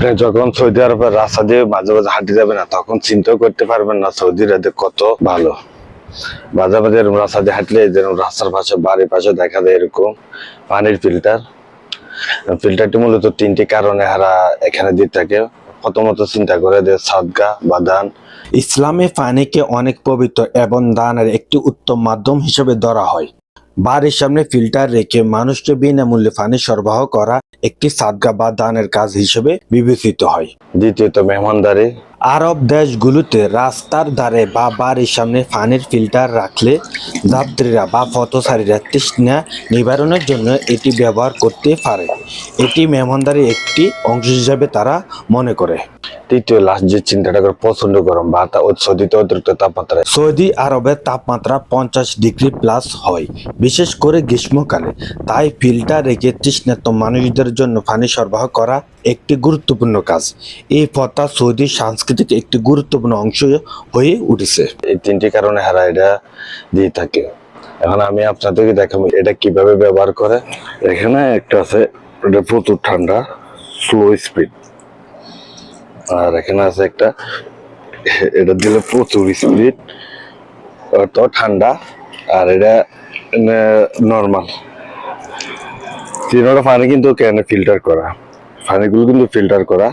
আপনি যখন সৌদি আরবের রাস্তা দিয়ে মাঝে মাঝে হাঁটে যাবেন না, তখন চিন্তাও করতে পারবেন না সৌদির কত ভালো। মাঝে মাঝে এরকম রাস্তা দিয়ে হাঁটলে যেরকম রাস্তার পাশে বাড়ির পাশে দেখা যায় এরকম পানির ফিল্টারটি মূলত তিনটি কারণে হারা এখানে দিয়ে থাকে। প্রথমত চিন্তা করে যে সাদগা বা দান। ইসলামে পানিকে অনেক পবিত্র এবং দানের একটি উত্তম মাধ্যম হিসেবে ধরা হয়। বাড়ির সামনে ফিল্টার রেখে মানুষকে বিনামূল্যে পানি সরবরাহ করা একটি সাদগা বা দানের কাজ হিসেবে বিবেচিত হয়। দ্বিতীয়ত মেহমানদারি। আরব দেশগুলোতে রাস্তার ধারে বা বাড়ির সামনে পানির ফিল্টার রাখলে যাত্রীরা বা পথচারীরা তৃষ্ণা নিবারণের জন্য এটি ব্যবহার করতে পারে। এটি মেহমানদারির একটি অংশ হিসেবে তারা মনে করে। তৃতীয় লাস্ট যে চিন্তাটা করে প্রচন্ড গরম বা সৌদিতে অতিরিক্ত তাপমাত্রা। সৌদি আরবের তাপমাত্রা 50 ডিগ্রি প্লাস হয়, বিশেষ করে গ্রীষ্মকালে। তাই ফিল্টার রেখে তৃষ্ণার্ত মানুষদের জন্য পানি সরবরাহ করা একটি গুরুত্বপূর্ণ কাজ। এই প্রথা সৌদি সংস্কৃতির একটি গুরুত্বপূর্ণ অংশ হয়ে উঠেছে। এই তিনটি কারণে হারা এটা দিয়ে থাকে। এখন আমি আপনাদেরকে দেখাবো এটা কিভাবে ব্যবহার করে। এখানে একটা আছে, এটা প্রচুর ঠান্ডা, স্লো স্পিড। আর এখানে আছে একটা, এটা দিলে প্রচুর স্পিড, তো ঠান্ডা। আর এটা নর্মাল। তিনটা পানি কিন্তু কেন ফিল্টার করা, পানিগুলো কিন্তু ফিল্টার করা।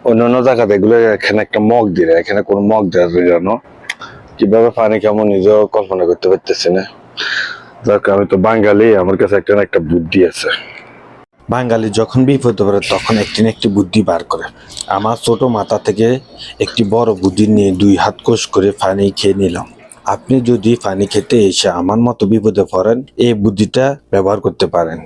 অন্যান্য জায়গাতে এগুলো এখানে একটা মগ দিলে, এখানে কোনো মগ দেওয়া জানো কিভাবে পানি কেমন নিজেও কল্পনা করতে পারতেছি না। যাক, আমি তো বাঙালি, আমার কাছে একটা না একটা বুদ্ধি আছে। বাঙালি যখন বিপদে পড়ে তখন একটি না একটি বুদ্ধি বার করে। আমার ছোট মাথা থেকে একটি বড় বুদ্ধি নিয়ে 2 হাত কোষ করে পানি খেয়ে নিলাম। আপনি যদি পানি খেতে এসে আমার মতো বিপদে পড়েন, এই বুদ্ধিটা ব্যবহার করতে পারেন।